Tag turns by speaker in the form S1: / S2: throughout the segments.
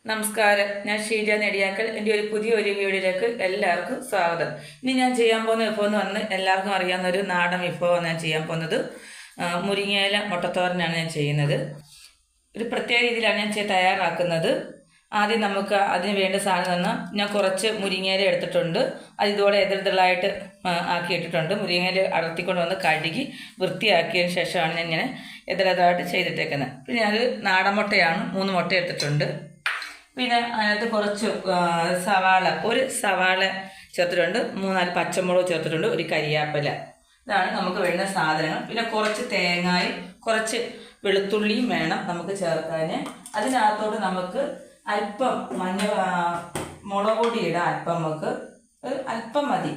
S1: നമസ്കാരം, ഞാൻ ഷീജ നെടിയാക്കൽ. എൻ്റെ ഒരു പുതിയൊരു വീഡിയോയിലേക്ക് എല്ലാവർക്കും സ്വാഗതം. ഇനി ഞാൻ ചെയ്യാൻ പോകുന്ന വിഭവം എന്ന് പറഞ്ഞാൽ എല്ലാവർക്കും അറിയാവുന്ന ഒരു നാടൻ വിഭവമാണ് ഞാൻ ചെയ്യാൻ പോകുന്നത്. മുരിങ്ങയില മുട്ടത്തോരനാണ് ഞാൻ ചെയ്യുന്നത്. ഒരു പ്രത്യേക രീതിയിലാണ് ഞാൻ തയ്യാറാക്കുന്നത്. ആദ്യം നമുക്ക് അതിന് വേണ്ട സാധനം തന്നാൽ ഞാൻ കുറച്ച് മുരിങ്ങയില എടുത്തിട്ടുണ്ട്. അത് ഇതുപോലെ എതിർതളായിട്ട് ആക്കിയിട്ടിട്ടുണ്ട്. മുരിങ്ങയില അടർത്തിക്കൊണ്ട് വന്ന് കഴുകി വൃത്തിയാക്കിയതിന് ശേഷമാണ് ഞാൻ ഇങ്ങനെ എതിർതായിട്ട് ചെയ്തിട്ടേക്കുന്നത്. പിന്നെ അത് നാടൻ മുട്ടയാണ്, 3 മുട്ട എടുത്തിട്ടുണ്ട്. പിന്നെ അതിനകത്ത് കുറച്ച് ഒരു സവാള ചേർത്തിട്ടുണ്ട്, 3-4 പച്ചമുളക് ചേർത്തിട്ടുണ്ട്, ഒരു കരിയാപ്പില. ഇതാണ് നമുക്ക് വേണ്ട സാധനങ്ങൾ. പിന്നെ കുറച്ച് തേങ്ങായും കുറച്ച് വെളുത്തുള്ളിയും വേണം നമുക്ക് ചേർക്കാൻ. അതിനകത്തോട്ട് നമുക്ക് അല്പം മുളക് പൊടി ഇടാം. അല്പം മതി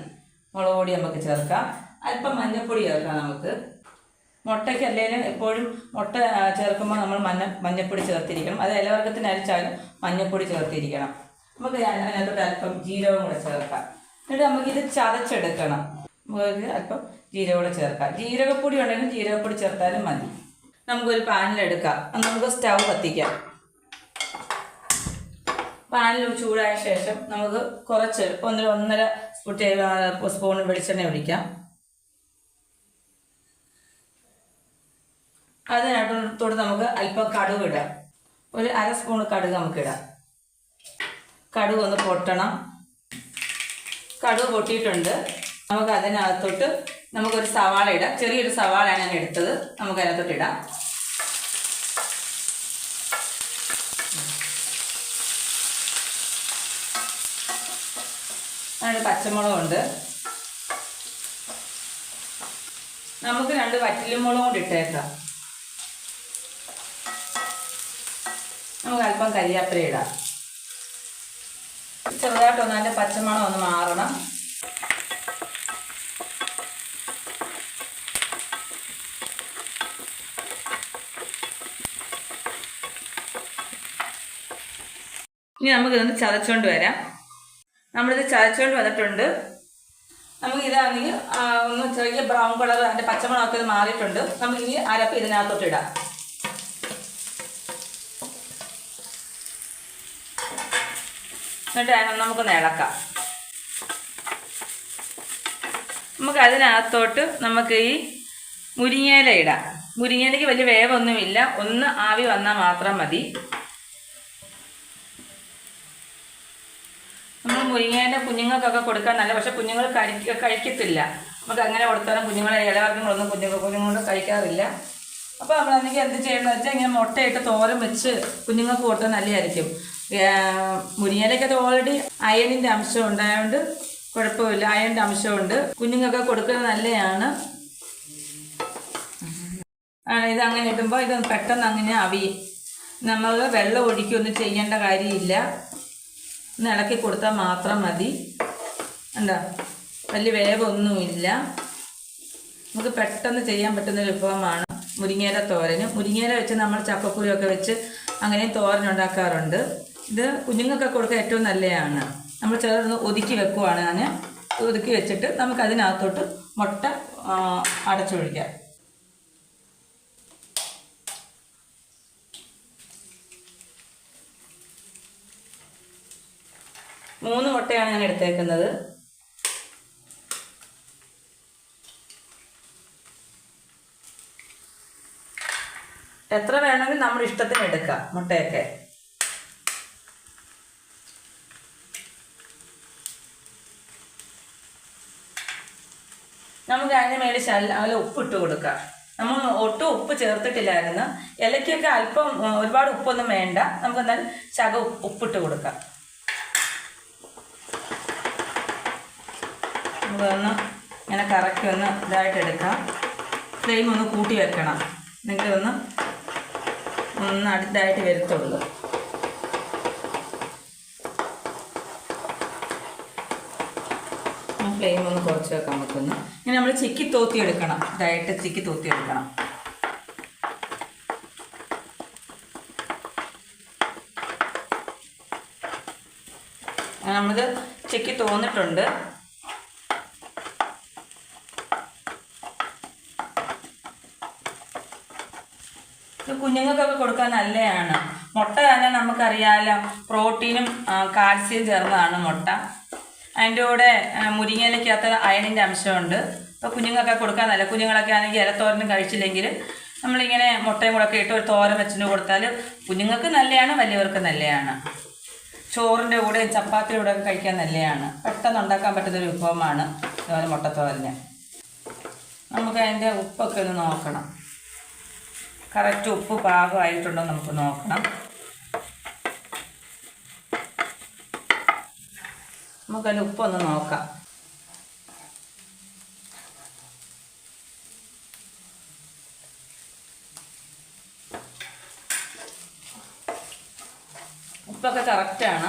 S1: മുളക് പൊടി നമുക്ക് ചേർക്കാം. അല്പം മഞ്ഞൾപ്പൊടി ചേർക്കാം. നമുക്ക് മുട്ടയ്ക്ക് അല്ലെങ്കിലും എപ്പോഴും മുട്ട ചേർക്കുമ്പോൾ നമ്മൾ മഞ്ഞൾപ്പൊടി ചേർത്തിരിക്കണം. അത് ഇലവർഗത്തിന് അരിച്ചാലും മഞ്ഞൾപ്പൊടി ചേർത്തിരിക്കണം. നമുക്ക് അതിനകത്തോട്ട് അല്പം ജീരകം കൂടെ ചേർക്കാം. എന്നിട്ട് നമുക്കിത് ചതച്ചെടുക്കണം. നമുക്ക് അല്പം ജീരകം കൂടെ ചേർക്കാം. ജീരകപ്പൊടി ഉണ്ടെങ്കിൽ ജീരകപ്പൊടി ചേർത്താലും മതി. നമുക്കൊരു പാനിലെടുക്കാം. നമുക്ക് സ്റ്റൗ കത്തിക്കാം. പാനിൽ ചൂടായ ശേഷം നമുക്ക് കുറച്ച് 1.5 സ്പൂൺ വെളിച്ചെണ്ണ ഒഴിക്കാം. അതിനകത്തോട്ട് നമുക്ക് അല്പം കടുക് ഇടാം. ഒരു 1/2 സ്പൂൺ കടുക് നമുക്കിടാം. കടുക് ഒന്ന് പൊട്ടണം. കടുക് പൊട്ടിയിട്ടുണ്ട്. നമുക്ക് അതിനകത്തോട്ട് നമുക്കൊരു സവാള ഇടാം. ചെറിയൊരു സവാളയാണ് ഞാൻ എടുത്തത്. നമുക്ക് അതിനകത്തോട്ട് ഇടാം. അതിന് പച്ചമുളകുണ്ട്. നമുക്ക് 2 വറ്റൽമുളകും കൂടി ഇട്ടേക്കാം. നമുക്ക് അല്പം കരിയാപ്പില ഇടാം. ചെറുതായിട്ടൊന്ന് അതിൻ്റെ പച്ചമണം ഒന്ന് മാറണം. ഇനി നമുക്കിതൊന്ന് ചതച്ചുകൊണ്ട് വരാം. നമ്മളിത് ചതച്ചുകൊണ്ട് വന്നിട്ടുണ്ട്. നമുക്ക് ഇതാണെങ്കിൽ ഒന്ന് ചെറിയ ബ്രൗൺ കളർ അതിൻ്റെ പച്ചമണമൊക്കെ ഇത് മാറിയിട്ടുണ്ട്. നമുക്കിനി അരപ്പ് ഇതിനകത്തോട്ട് ഇടാം. എന്നിട്ട് നമുക്കൊന്ന് ഇളക്കാം. നമുക്ക് അതിനകത്തോട്ട് നമുക്ക് ഈ മുരിങ്ങയില ഇടാം. മുരിങ്ങയിലയ്ക്ക് വലിയ വേവൊന്നുമില്ല, ഒന്ന് ആവി വന്നാൽ മാത്രം മതി. നമ്മൾ മുരിങ്ങയില കുഞ്ഞുങ്ങൾക്കൊക്കെ കൊടുക്കാൻ നല്ല, പക്ഷെ കുഞ്ഞുങ്ങൾ കഴിക്കത്തില്ല. നമുക്ക് അങ്ങനെ കൊടുത്താലും കുഞ്ഞുങ്ങളെ ഇലവർഗ്ഗങ്ങളൊന്നും കുഞ്ഞുങ്ങൾ കഴിക്കാറില്ല. അപ്പോൾ നമ്മളെന്തെങ്കിലും എന്ത് ചെയ്യണമെന്ന് വെച്ചാൽ ഇങ്ങനെ മുട്ടയിട്ട് തോരൻ വെച്ച് കുഞ്ഞുങ്ങൾക്ക് കൊടുത്താൽ നല്ലതായിരിക്കും. മുരിങ്ങയിലൊക്കെ ഓൾറെഡി അയണിൻ്റെ അംശം ഉണ്ടായതുകൊണ്ട് കുഴപ്പമില്ല. അയണിൻ്റെ അംശമുണ്ട്. കുഞ്ഞുങ്ങൾക്ക് കൊടുക്കുന്നത് നല്ലതാണ്. ഇതങ്ങനെ ഇടുമ്പോൾ ഇത് പെട്ടെന്ന് അങ്ങനെ അവിയും. നമ്മൾ വെള്ളം ഒഴിക്കുകയൊന്നും ചെയ്യേണ്ട കാര്യമില്ല. ഒന്ന് ഇളക്കി കൊടുത്താൽ മാത്രം മതി. എന്താ വലിയ വേവൊന്നുമില്ല. നമുക്ക് പെട്ടെന്ന് ചെയ്യാൻ പറ്റുന്ന വിഭവമാണ് മുരിങ്ങയില തോരന്. മുരിങ്ങയില വെച്ച് നമ്മൾ ചക്കക്കുരുവൊക്കെ വെച്ച് അങ്ങനെയും തോരൻ ഉണ്ടാക്കാറുണ്ട്. ഇത് കുഞ്ഞുങ്ങൾക്ക് കൊടുക്കാൻ ഏറ്റവും നല്ലതാണ്. നമ്മൾ ചിലതൊന്ന് ഒതുക്കി വെക്കുവാണ്. ഞാൻ ഒതുക്കി വെച്ചിട്ട് നമുക്ക് അതിനകത്തോട്ട് മുട്ട അടച്ചൊഴിക്കാം. മൂന്ന് മുട്ടയാണ് ഞാൻ എടുത്തേക്കുന്നത്. എത്ര വേണമെങ്കിൽ നമ്മുടെ ഇഷ്ടത്തിന് എടുക്കാം മുട്ടയൊക്കെ. നമുക്ക് അതിന് മേളിൽ അതിൽ ഉപ്പിട്ട് കൊടുക്കാം. നമ്മൾ ഒട്ടും ഉപ്പ് ചേർത്തിട്ടില്ലായിരുന്നു. ഇലയ്ക്കൊക്കെ അല്പം ഒരുപാട് ഉപ്പൊന്നും വേണ്ട. നമുക്ക് എന്നാൽ ശകലം ഉപ്പിട്ട് കൊടുക്കാം. നമുക്കൊന്ന് ഇങ്ങനെ കറക്കി ഒന്ന് ഇതായിട്ട് എടുക്കാം. ഫ്ലെയിം ഒന്ന് കൂട്ടി വെക്കണം. എന്നിട്ട് ഒന്ന് അടുത്തായിട്ട് വരുത്തുള്ളൂ. ഫ്ലെയിം ഒന്ന് കുറച്ച് വെക്കാൻ പറ്റുന്നു. ഇങ്ങനെ നമ്മൾ ചിക്കി തോത്തിയെടുക്കണം. ഇതായിട്ട് ചിക്കി തോത്തിയെടുക്കണം. നമ്മളിത് ചിക്കി തോന്നിട്ടുണ്ട്. കുഞ്ഞുങ്ങൾക്കൊക്കെ കൊടുക്കാൻ നല്ലതാണ്. മുട്ട തന്നെ നമുക്കറിയാമല്ലോ, പ്രോട്ടീനും കാൽസ്യം ചേർന്നതാണ് മുട്ട. അതിൻ്റെ കൂടെ മുരിങ്ങയിലക്കകത്ത് അയണിൻ്റെ അംശമുണ്ട്. ഇപ്പോൾ കുഞ്ഞുങ്ങൾക്ക് കൊടുക്കാൻ നല്ല, കുഞ്ഞുങ്ങളൊക്കെ ആണെങ്കിൽ ഇലത്തോരനും കഴിച്ചില്ലെങ്കിൽ നമ്മളിങ്ങനെ മുട്ടയും കൂടെ ഒക്കെ ഇട്ട് ഒരു തോരൻ വെച്ചിട്ട് കൊടുത്താൽ കുഞ്ഞുങ്ങൾക്ക് നല്ലതാണ്, വലിയവർക്ക് നല്ലതാണ്. ചോറിൻ്റെ കൂടെ ചപ്പാത്തിയുടെ കൂടെ ഒക്കെ കഴിക്കാൻ നല്ലതാണ്. പെട്ടെന്ന് ഉണ്ടാക്കാൻ പറ്റുന്നൊരു വിഭവമാണ് ഇതുപോലെ മുട്ടത്തോരന്. നമുക്ക് അതിൻ്റെ ഉപ്പൊക്കെ ഒന്ന് നോക്കണം, കറക്റ്റ് ഉപ്പ് പാകമായിട്ടുണ്ടോ നമുക്ക് നോക്കണം. നമുക്കതിൻ്റെ ഉപ്പൊന്ന് നോക്കാം. ഉപ്പൊക്കെ കറക്റ്റാണ്.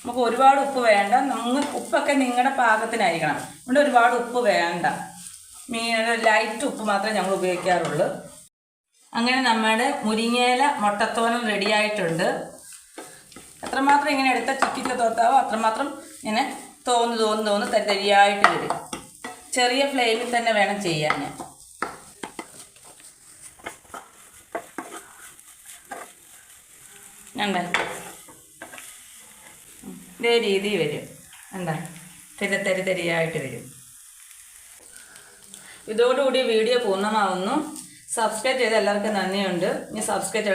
S1: നമുക്ക് ഒരുപാട് ഉപ്പ് വേണ്ട. ഉപ്പൊക്കെ നിങ്ങളുടെ പാകത്തിനായിരിക്കണം. ഇവിടെ ഒരുപാട് ഉപ്പ് വേണ്ട. ലൈറ്റ് ഉപ്പ് മാത്രമേ ഞങ്ങൾ ഉപയോഗിക്കാറുള്ളൂ. അങ്ങനെ നമ്മുടെ മുരിങ്ങയില മുട്ടത്തോരൻ റെഡിയായിട്ടുണ്ട്. എത്രമാത്രം ഇങ്ങനെ എടുത്താൽ ചിക്കിക്ക് തോർത്താവോ അത്രമാത്രം ഇങ്ങനെ തോന്ന് തരിയായിട്ട് വരും. ചെറിയ ഫ്ലെയിമിൽ തന്നെ വേണം ചെയ്യാൻ. എന്താ ഇതേ രീതി വരും. എന്താ തരിയായിട്ട് വരും. ഇതോടുകൂടി വീഡിയോ പൂർണ്ണമാവുന്നു. സബ്സ്ക്രൈബ് ചെയ്ത എല്ലാവർക്കും നന്ദിയുണ്ട്. ഇനി സബ്സ്ക്രൈബ്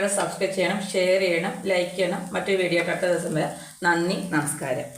S1: ചെയ്യണം, ഷെയർ ചെയ്യണം, ലൈക്ക് ചെയ്യണം. മറ്റൊരു വീഡിയോ അടുത്ത ദിവസം വരെ. നന്ദി, നമസ്കാരം.